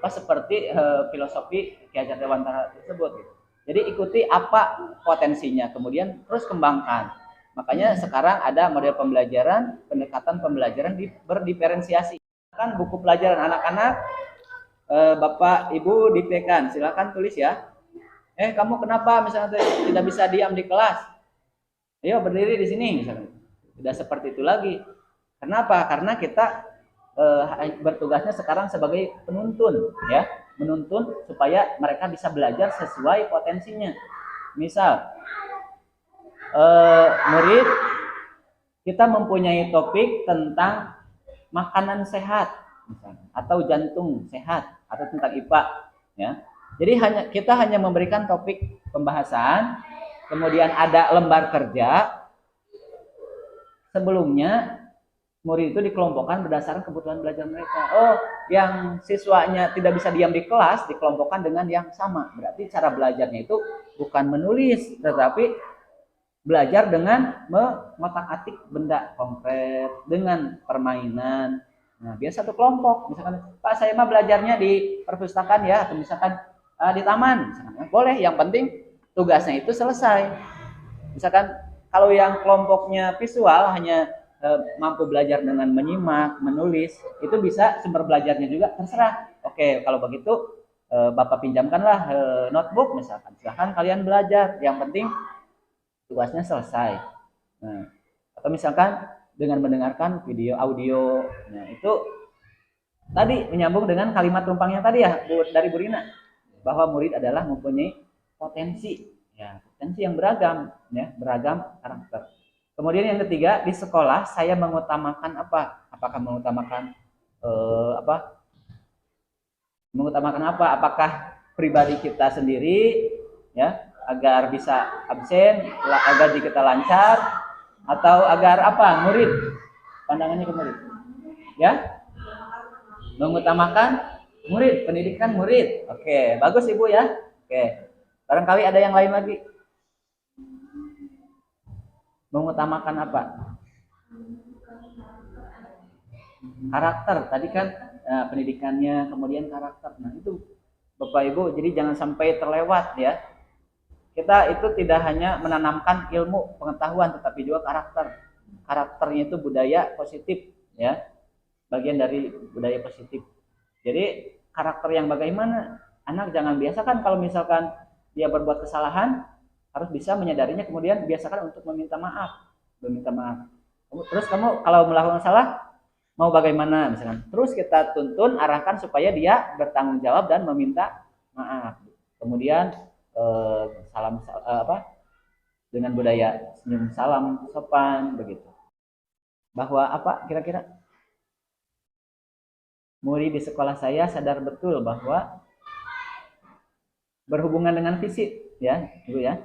seperti filosofi Ki Hajar Dewantara tersebut gitu. Jadi ikuti apa potensinya, kemudian terus kembangkan. Makanya sekarang ada model pembelajaran, pendekatan pembelajaran berdiferensiasi. Kan buku pelajaran anak-anak, Bapak Ibu diktekan, silakan tulis ya. Kamu kenapa misalnya tidak bisa diam di kelas? Ayo berdiri di sini misalnya. Tidak seperti itu lagi. Kenapa? Karena kita bertugasnya sekarang sebagai penuntun ya, menuntun supaya mereka bisa belajar sesuai potensinya. Misal murid kita mempunyai topik tentang makanan sehat misalnya, atau jantung sehat, atau tentang IPA ya. Jadi kita hanya memberikan topik pembahasan, kemudian ada lembar kerja. Sebelumnya murid itu dikelompokkan berdasarkan kebutuhan belajar mereka. Oh, yang siswanya tidak bisa diam di kelas dikelompokkan dengan yang sama. Berarti cara belajarnya itu bukan menulis, tetapi belajar dengan mengotak-atik benda konkret dengan permainan. Nah, biar satu kelompok. Misalkan, Pak, saya mah belajarnya di perpustakaan ya, atau misalkan di taman. Misalkan, boleh, yang penting tugasnya itu selesai. Misalkan kalau yang kelompoknya visual hanya mampu belajar dengan menyimak, menulis, itu bisa sumber belajarnya juga terserah. Oke, kalau begitu Bapak pinjamkanlah notebook misalkan. Silahkan kalian belajar. Yang penting tugasnya selesai. Nah, atau misalkan dengan mendengarkan video audio. Nah, itu tadi menyambung dengan kalimat tumpang yang tadi ya dari Bu Rina, bahwa murid adalah mempunyai potensi, ya, potensi yang beragam, ya, beragam karakter. Kemudian yang ketiga, di sekolah saya mengutamakan apa? Apakah mengutamakan mengutamakan apa? Apakah pribadi kita sendiri, ya, agar bisa absen, agar kita lancar, atau agar apa? Murid, pandangannya ke murid, ya, mengutamakan murid, pendidikan murid. Oke, bagus Ibu ya. Oke, barangkali ada yang lain lagi. Mengutamakan apa? Karakter. Tadi kan pendidikannya, kemudian karakter. Nah, itu Bapak Ibu, jadi jangan sampai terlewat ya. Kita itu tidak hanya menanamkan ilmu pengetahuan, tetapi juga karakter. Karakternya itu budaya positif ya. Bagian dari budaya positif. Jadi karakter yang bagaimana? Anak jangan biasakan kalau misalkan dia berbuat kesalahan, harus bisa menyadarinya, kemudian biasakan untuk meminta maaf. Terus kamu kalau melakukan salah mau bagaimana misalkan? Terus kita tuntun, arahkan supaya dia bertanggung jawab dan meminta maaf. Kemudian salam dengan budaya senyum salam sopan begitu. Bahwa apa kira-kira murid di sekolah saya sadar betul bahwa berhubungan dengan fisik, ya, Ibu ya.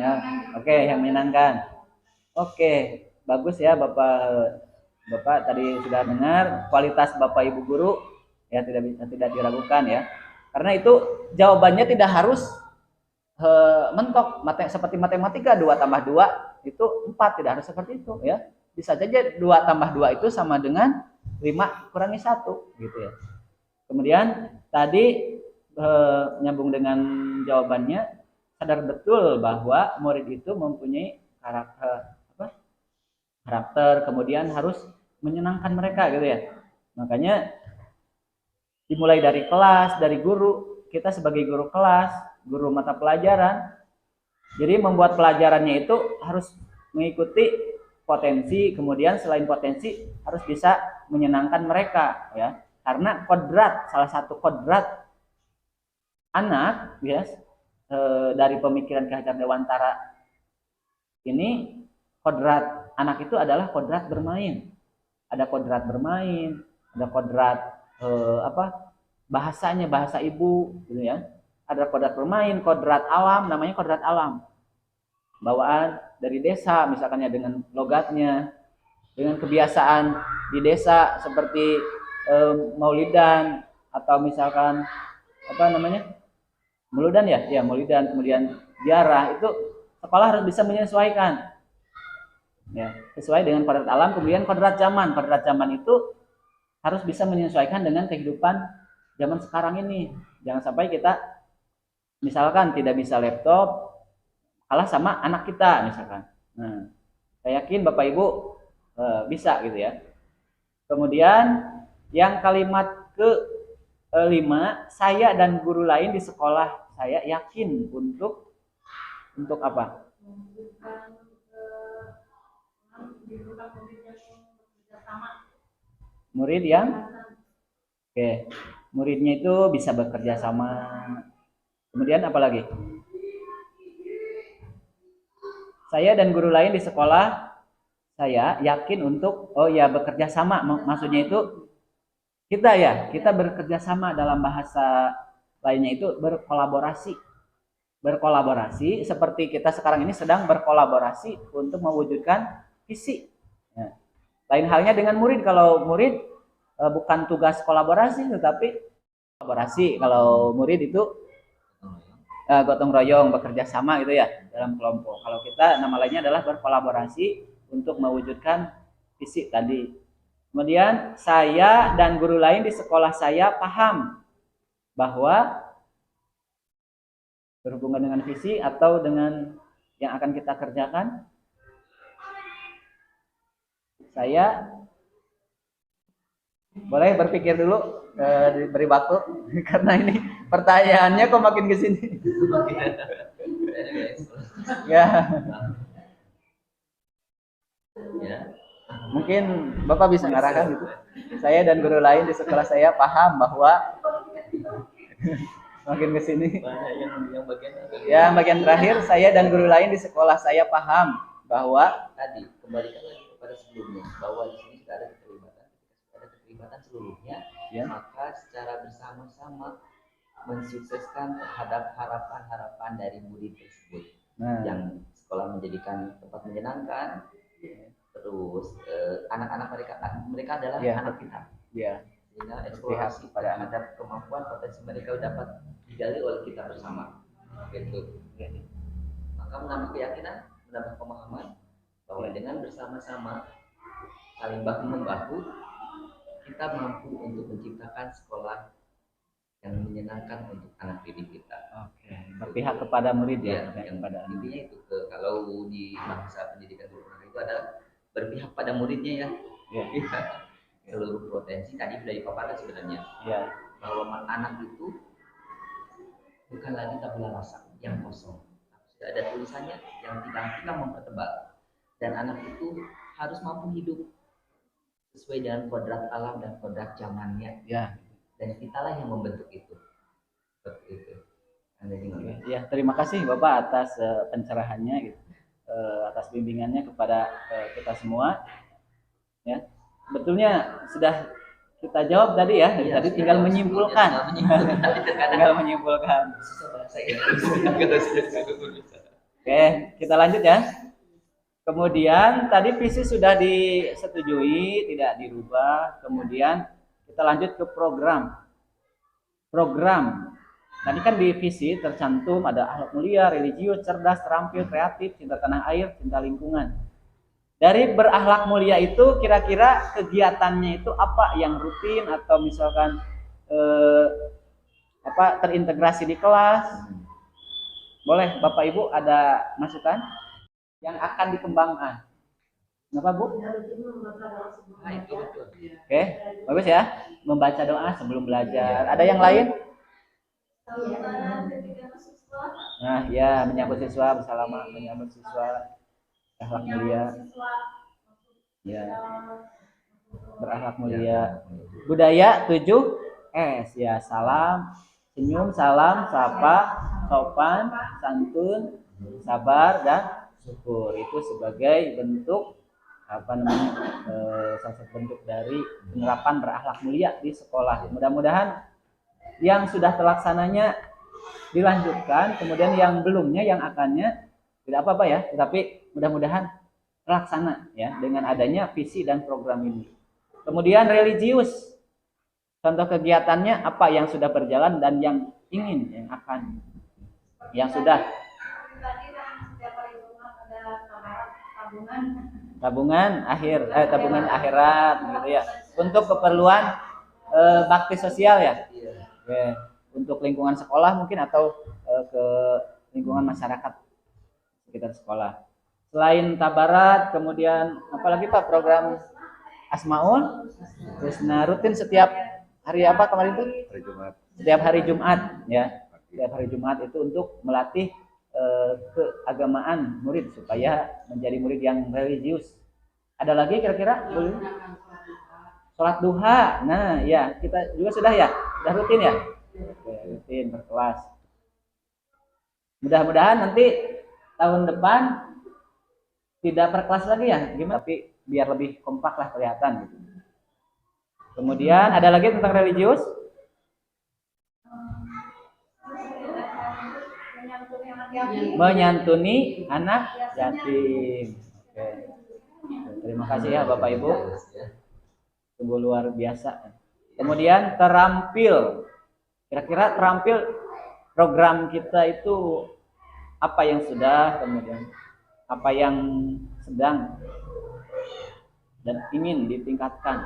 Ya, oke, yang menyenangkan. Oke, bagus ya Bapak tadi sudah dengar kualitas Bapak Ibu guru ya, tidak diragukan ya. Karena itu jawabannya tidak harus mentok seperti matematika 2 tambah 2 itu 4, tidak harus seperti itu ya. Bisa saja 2 tambah 2 itu sama dengan 5 kurangi 1 gitu ya. Kemudian tadi nyambung dengan jawabannya, sadar betul bahwa murid itu mempunyai karakter, kemudian harus menyenangkan mereka gitu ya. Makanya dimulai dari kelas, dari guru, kita sebagai guru kelas, guru mata pelajaran, jadi membuat pelajarannya itu harus mengikuti potensi, kemudian selain potensi harus bisa menyenangkan mereka ya. Karena kodrat, salah satu kodrat anak ya, dari pemikiran Ki Hajar Dewantara ini, kodrat anak itu adalah kodrat bermain. Ada kodrat bermain, ada kodrat bahasanya, bahasa ibu gitu ya. Ada kodrat bermain, kodrat alam, namanya kodrat alam. Bawaan dari desa misalkannya dengan logatnya, dengan kebiasaan di desa seperti maulidan atau misalkan maulidan ya, maulidan, kemudian ziarah, itu sekolah harus bisa menyesuaikan ya, sesuai dengan kodrat alam. Kemudian kodrat zaman itu harus bisa menyesuaikan dengan kehidupan zaman sekarang ini. Jangan sampai kita misalkan tidak bisa laptop kalah sama anak kita misalkan. Nah, saya yakin Bapak Ibu bisa gitu ya. Kemudian yang kalimat ke-5, saya dan guru lain di sekolah saya yakin untuk apa? Murid yang muridnya itu bisa bekerja sama. Kemudian apa lagi? Saya dan guru lain di sekolah saya yakin untuk bekerja sama. Maksudnya itu kita bekerja sama, dalam bahasa lainnya itu berkolaborasi seperti kita sekarang ini sedang berkolaborasi untuk mewujudkan visi ya. Lain halnya dengan murid. Kalau murid bukan tugas kolaborasi tetapi kolaborasi. Kalau murid itu gotong royong, bekerja sama gitu ya dalam kelompok. Kalau kita nama lainnya adalah berkolaborasi untuk mewujudkan visi tadi. Kemudian saya dan guru lain di sekolah saya paham bahwa berhubungan dengan visi atau dengan yang akan kita kerjakan, saya boleh berpikir dulu, diberi waktu karena ini pertanyaannya kok makin ke sini. Ya. Mungkin Bapak bisa mengarahkan gitu. Saya dan guru lain di sekolah saya paham bahwa makin ke sini. Yang bagian terakhir, saya dan guru lain di sekolah saya paham bahwa tadi kembalikan lagi kepada sebelumnya, bahwa di sini sudah ada keterlibatan seluruhnya, ya. Maka secara bersama-sama mensukseskan terhadap harapan-harapan dari murid tersebut, yang sekolah menjadikan tempat menyenangkan. Terus anak-anak mereka adalah anak kita, ya. Sehingga eksplorasi pada terhadap kemampuan potensi mereka dapat digali oleh kita bersama, gitu. Maka menambah keyakinan, menambah pemahaman bahwa dengan bersama-sama saling bahu membahu kita mampu untuk menciptakan sekolah yang menyenangkan untuk anak didik kita. Oke. Berpihak kepada murid ya. Yang pada intinya itu kalau di bahasa pendidikan guru itu adalah berpihak pada muridnya ya. Ya. Seluruh potensi tadi sudah dipaparkan sebenarnya. Ya. Bahwa anak itu bukan lagi tabula rasa yang kosong. Sudah ada tulisannya yang tinggal mempertebal. Dan anak itu harus mampu hidup sesuai dengan kodrat alam dan kodrat zamannya. Ya. Dan kitalah yang membentuk itu. Seperti itu. Ya, terima kasih Bapak atas pencerahannya gitu. bimbingannya kepada kita semua. Ya, sebetulnya sudah kita jawab tadi ya. Iya, Tadi tinggal menyimpulkan. Tinggal menyimpulkan. Oke, kita lanjut ya. Kemudian tadi visi sudah disetujui, tidak dirubah. Kemudian kita lanjut ke program. Program. Tadi kan di visi tercantum ada akhlak mulia, religius, cerdas, terampil, kreatif, cinta tanah air, cinta lingkungan. Dari berakhlak mulia itu kira-kira kegiatannya itu apa yang rutin atau misalkan terintegrasi di kelas? Boleh Bapak Ibu ada masukan yang akan dikembangkan? Kenapa Bu? Oke, bagus ya. Membaca doa sebelum belajar. Ada yang lain? Nah, ya menyambut siswa bersalaman, menyambut siswa, akhlak mulia. Ya. Berakhlak mulia. Budaya 7S ya, salam, senyum, salam, sapa, sopan, santun, sabar dan syukur. Itu sebagai bentuk salah satu bentuk dari penerapan berakhlak mulia di sekolah. Mudah-mudahan yang sudah terlaksananya dilanjutkan, kemudian yang belumnya, yang akannya tidak apa-apa ya, tetapi mudah-mudahan terlaksana ya dengan adanya visi dan program ini. Kemudian religius, contoh kegiatannya apa yang sudah berjalan dan yang ingin, yang akan, yang sudah. Tabungan akhirat gitu ya, untuk keperluan bakti sosial ya. Oke. Untuk lingkungan sekolah mungkin atau ke lingkungan masyarakat sekitar sekolah. Selain tabarat, kemudian apalagi Pak program Asmaul? Husna rutin setiap hari apa kemarin itu? Hari Jumat. Setiap hari Jumat ya. Setiap hari Jumat itu untuk melatih keagamaan murid supaya menjadi murid yang religius. Ada lagi kira-kira? Sholat duha. Nah, ya, kita juga sudah ya. Sudah rutin ya? Oke, rutin berkelas. Mudah-mudahan nanti tahun depan tidak per kelas lagi ya, gimana? Tapi biar lebih kompak lah kelihatan gitu. Kemudian ada lagi tentang religius. Menyantuni anak yatim. Oke. Terima kasih ya Bapak Ibu. Sungguh luar biasa. Kemudian terampil. Kira-kira terampil program kita itu apa yang sudah, kemudian apa yang sedang dan ingin ditingkatkan.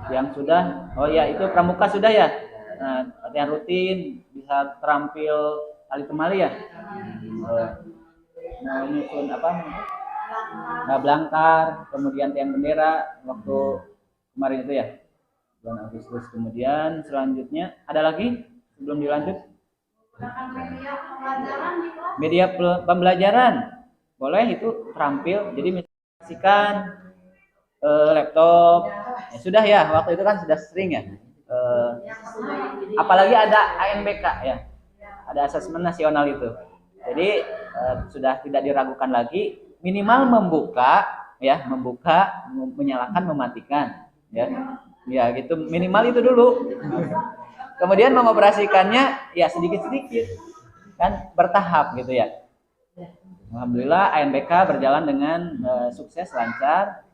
Yang sudah, oh ya itu pramuka sudah ya. Nah, latihan rutin bisa terampil tali temali ya. Nah, ini pun apa? Nah, belangkar, kemudian tiang bendera waktu kemarin itu ya, bulan Agustus. Kemudian selanjutnya ada lagi sebelum dilanjut? Media pembelajaran boleh itu terampil. Jadi misalkan laptop ya, sudah ya waktu itu kan sudah sering ya. Apalagi ada ANBK ya, ada asesmen nasional itu. Jadi sudah tidak diragukan lagi, minimal membuka, menyalakan, mematikan, ya gitu, minimal itu dulu. Kemudian mengoperasikannya ya sedikit-sedikit, kan bertahap gitu ya. Alhamdulillah ANBK berjalan dengan sukses, lancar.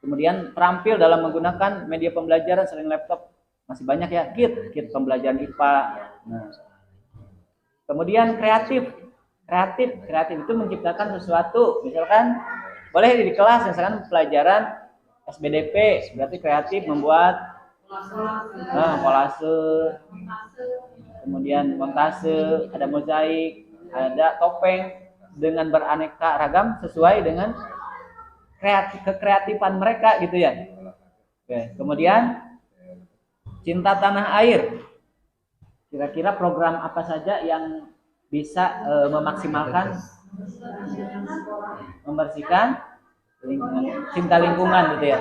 Kemudian terampil dalam menggunakan media pembelajaran selain laptop, masih banyak ya, kit pembelajaran IPA. Nah, kemudian kreatif itu menciptakan sesuatu, misalkan boleh di kelas misalkan pelajaran SBDP, berarti kreatif membuat kolase, kemudian montase, ada mozaik, ada topeng dengan beraneka ragam sesuai dengan kekreatifan mereka gitu ya. Oke, kemudian cinta tanah air. Kira-kira program apa saja yang bisa memaksimalkan membersihkan lingkungan, cinta lingkungan gitu ya.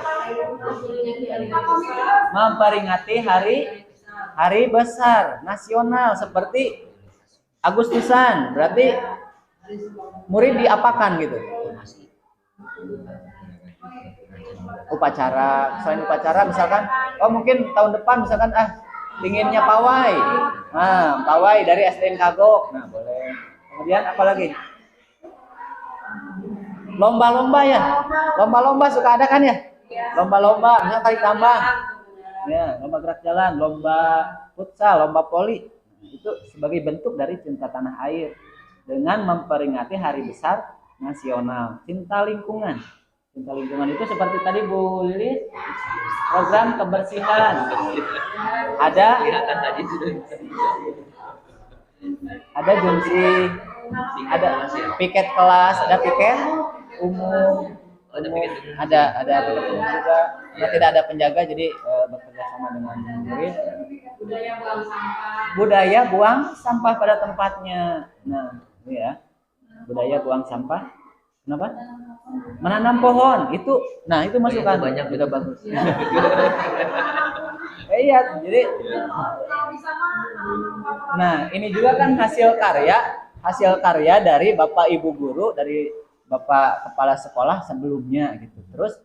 Memperingati hari besar nasional seperti Agustusan, berarti murid diapakan gitu? Upacara, selain upacara misalkan, oh mungkin tahun depan misalkan inginnya pawai, nah pawai dari SDN Kagok, nah boleh. Kemudian apa lagi? Lomba-lomba ya, lomba-lomba suka ada kan ya? Lomba-lomba, misalnya tarik tambang, ya lomba gerak jalan, lomba futsal, lomba voli, itu sebagai bentuk dari cinta tanah air dengan memperingati hari besar nasional, cinta lingkungan. Cinta lingkungan itu seperti tadi Bu Lilis, program kebersihan. Ada jumsi, ada piket kelas, ada piket umum, ada piket umum juga. Karena tidak ada penjaga, jadi bekerja sama dengan murid. Budaya buang sampah pada tempatnya. Nah, ini ya, budaya buang sampah. Kenapa? Menanam pohon itu, nah itu masukan banyak juga bagus. Iya, jadi, nah ini juga kan hasil karya dari Bapak Ibu guru, dari Bapak Kepala Sekolah sebelumnya gitu. Terus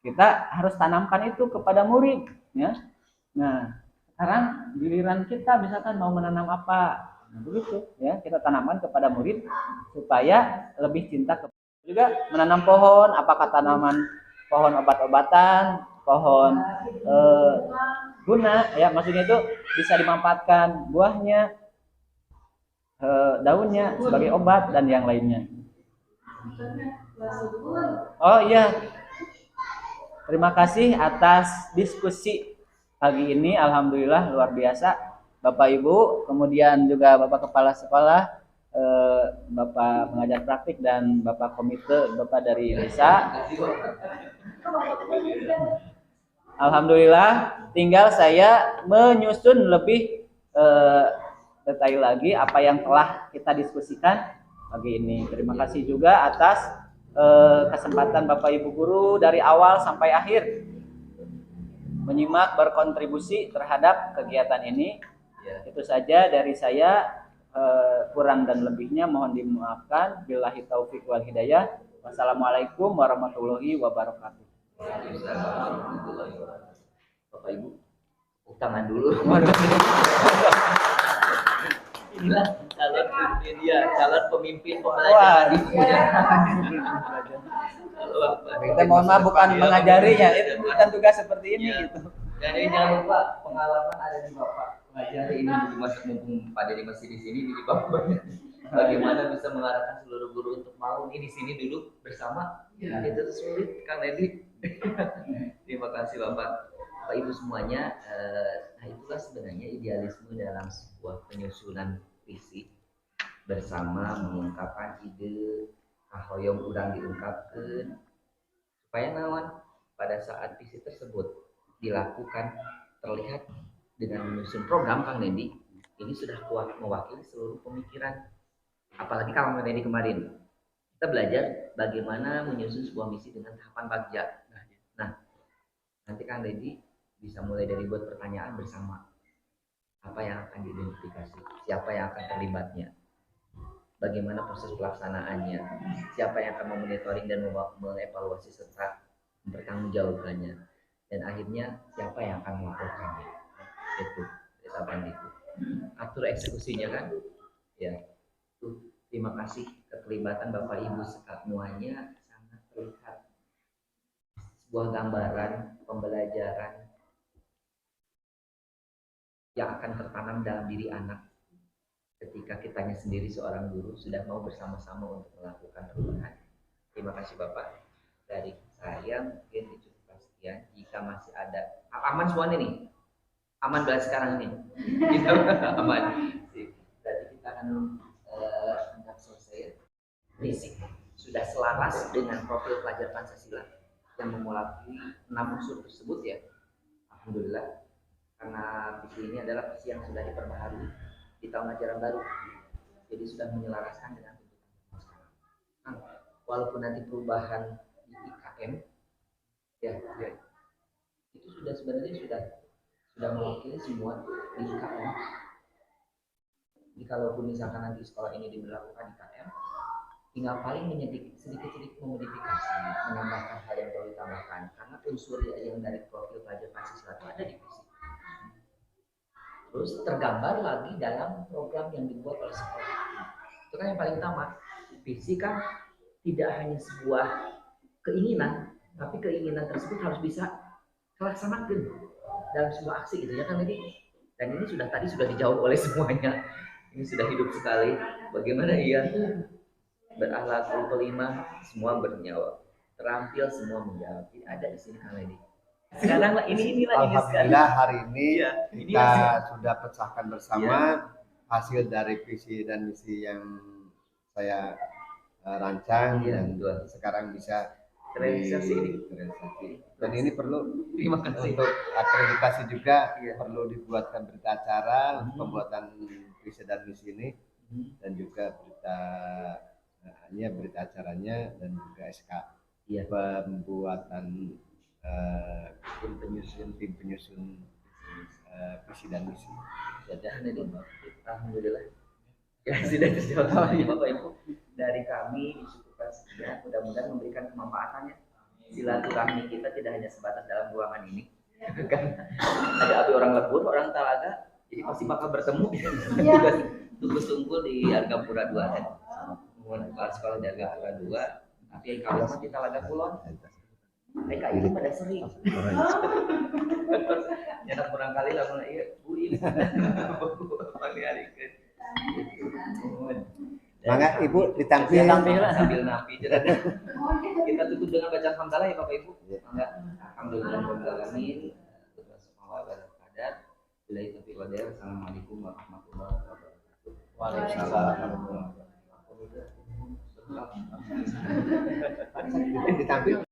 kita harus tanamkan itu kepada murid, ya. Nah, sekarang giliran kita misalkan mau menanam apa, nah, begitu, ya kita tanamkan kepada murid supaya lebih cinta juga menanam pohon, apakah tanaman pohon obat-obatan, pohon guna, ya maksudnya itu bisa dimanfaatkan buahnya, daunnya sebagai obat dan yang lainnya. Oh iya, terima kasih atas diskusi pagi ini, alhamdulillah luar biasa Bapak Ibu, kemudian juga Bapak Kepala Sekolah, Bapak pengajar praktik dan Bapak komite, Bapak dari desa. Alhamdulillah, tinggal saya menyusun lebih detail lagi apa yang telah kita diskusikan pagi ini. Terima kasih juga atas kesempatan Bapak Ibu guru dari awal sampai akhir menyimak, berkontribusi terhadap kegiatan ini. Itu saja dari saya. Kurang dan lebihnya mohon dimaafkan. Billahi taufik wal hidayah. Wassalamualaikum warahmatullahi wabarakatuh. Bapak Ibu, tangan dulu. Inilah calon pemimpin pembelajaran. Kita mohon maaf bukan mengajari ya, itu bukan tugas seperti ini gitu. Dan ini jangan lupa pengalaman ada di Bapak. Ngajar ini di masa mumpung Pak Dedi masih di sini, jadi Bapak bagaimana bisa mengarahkan seluruh guru untuk mau ini di sini duduk bersama. Itu tuh sulit Kang Dedi. Terima kasih Bapak Ibu semuanya. Nah itulah sebenarnya idealisme dalam sebuah penyusunan visi bersama, mengungkapkan ide ahoyong urang diungkapkan supaya nawan pada saat visi tersebut dilakukan terlihat dengan menyusun program Kang Dedi ini sudah kuat mewakili seluruh pemikiran. Apalagi Kang Dedi kemarin kita belajar bagaimana menyusun sebuah misi dengan tahapan bagja. Nah nanti Kang Dedi bisa mulai dari buat pertanyaan bersama, apa yang akan diidentifikasi, siapa yang akan terlibatnya, bagaimana proses pelaksanaannya, siapa yang akan memonitoring dan mengevaluasi serta mempertanggungjawabkannya, dan akhirnya siapa yang akan melaporkannya. Itu etapan itu, atur eksekusinya kan ya. Terima kasih keterlibatan Bapak Ibu semuanya, sangat terlihat sebuah gambaran pembelajaran yang akan tertanam dalam diri anak ketika kitanya sendiri seorang guru sudah mau bersama-sama untuk melakukan perubahan. Terima kasih Bapak. Dari saya mungkin dicukupkan sekian. Jika masih ada aman semuanya nih, aman belas sekarang ini. Aman. Berarti kita akan anggap selesai. Misi sudah selaras dengan profil pelajar Pancasila yang memulai 6 unsur tersebut ya. Alhamdulillah, karena visi ini adalah visi yang sudah diperbaharui di tahun ajaran baru, jadi sudah menyelaraskan dengan tuntutan sekarang. Nah, walaupun nanti perubahan di IKM ya itu sudah sebenarnya sudah mewakili semua di IKM. Jadi kalaupun misalkan nanti sekolah ini diberlakukan IKM, tinggal paling sedikit-sedikit memodifikasi, menambahkan hal yang perlu ditambahkan, karena unsur yang dari profil pelajar Pancasila itu ada di fisik. Terus tergambar lagi dalam program yang dibuat oleh sekolah. Itu kan yang paling utama. Visi kan tidak hanya sebuah keinginan, tapi keinginan tersebut harus bisa terlaksanakan dalam sebuah aksi gitu ya kan jadi. Dan ini tadi sudah dijawab oleh semuanya. Ini sudah hidup sekali. Bagaimana ia berakhlakul karimah, semua bernyawa. Terampil semua menjawab. Ini ada di sini Kang Ledi. Sekarang lah ini Alhamdulillah hari ini Iya, kita sudah pecahkan bersama hasil dari visi dan misi yang saya rancang dan sekarang bisa terrealisasi. Dan ini perlu Terima kasih. untuk akreditasi juga perlu dibuatkan berita acara untuk pembuatan visi dan misi ini dan juga berita acaranya dan juga SK pembuatan tim penyusun visi dan misi. Alhamdulillah. Ya sudah terjawab Bapak Ibu. Dari kami dicukupkan sekian. Mudah-mudahan memberikan kemanfaatannya. Silaturahmi kita tidak hanya sebatas dalam ruangan ini. Kan ada api orang Lebur, orang Talaga, jadi pasti bakal bertemu. Tugas tumpul di Argapura 2 kan. Sekolah di Argapura 2. Tapi yang kami di Talaga Kulon. Mereka ini pada sering. Nyetak kurang kali lah mulai iya Bu ini. Mangga Ibu ditampil sambil nampi. Kita tutup dengan baca hamdalah ya Bapak Ibu. Mangga. Alhamdulillahirabbil alamin. Bila itu fiqadir. Assalamualaikum warahmatullahi wabarakatuh. Waalaikumsalam. ditampil